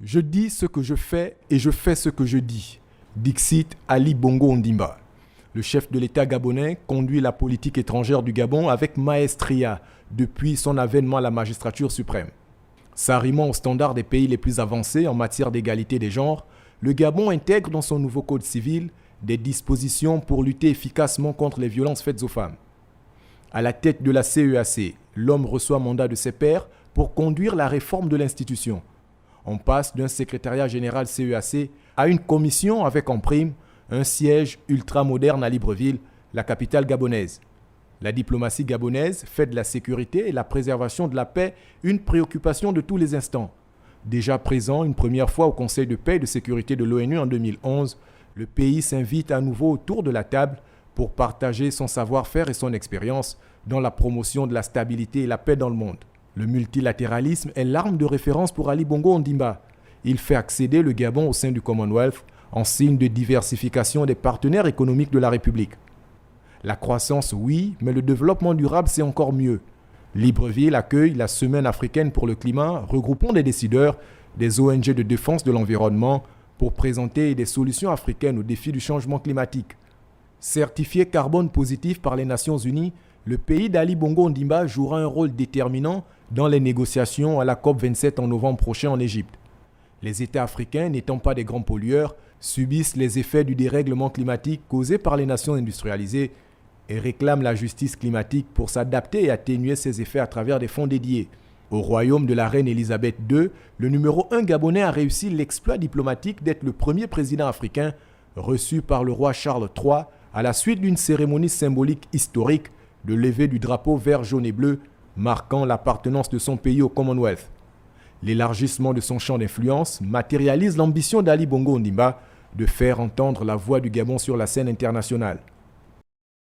Je dis ce que je fais et je fais ce que je dis. Dixit Ali Bongo Ondimba. Le chef de l'État gabonais conduit la politique étrangère du Gabon avec maestria depuis son avènement à la magistrature suprême. S'arrimant aux standards des pays les plus avancés en matière d'égalité des genres, le Gabon intègre dans son nouveau code civil des dispositions pour lutter efficacement contre les violences faites aux femmes. À la tête de la CEAC, l'homme reçoit mandat de ses pairs pour conduire la réforme de l'institution. On passe d'un secrétariat général CEAC à une commission avec en prime un siège ultramoderne à Libreville, la capitale gabonaise. La diplomatie gabonaise fait de la sécurité et la préservation de la paix une préoccupation de tous les instants. Déjà présent une première fois au Conseil de paix et de sécurité de l'ONU en 2011, le pays s'invite à nouveau autour de la table pour partager son savoir-faire et son expérience dans la promotion de la stabilité et la paix dans le monde. Le multilatéralisme est l'arme de référence pour Ali Bongo Ondimba. Il fait accéder le Gabon au sein du Commonwealth en signe de diversification des partenaires économiques de la République. La croissance, oui, mais le développement durable, c'est encore mieux. Libreville accueille la Semaine africaine pour le climat, regroupant des décideurs, des ONG de défense de l'environnement pour présenter des solutions africaines aux défis du changement climatique. Certifié carbone positif par les Nations Unies, le pays d'Ali Bongo Ondimba jouera un rôle déterminant dans les négociations à la COP27 en novembre prochain en Égypte. Les États africains, n'étant pas des grands pollueurs, subissent les effets du dérèglement climatique causé par les nations industrialisées et réclament la justice climatique pour s'adapter et atténuer ces effets à travers des fonds dédiés. Au royaume de la reine Elisabeth II, le numéro 1 gabonais a réussi l'exploit diplomatique d'être le premier président africain reçu par le roi Charles III à la suite d'une cérémonie symbolique historique de levée du drapeau vert, jaune et bleu, marquant l'appartenance de son pays au Commonwealth. L'élargissement de son champ d'influence matérialise l'ambition d'Ali Bongo Ondimba de faire entendre la voix du Gabon sur la scène internationale.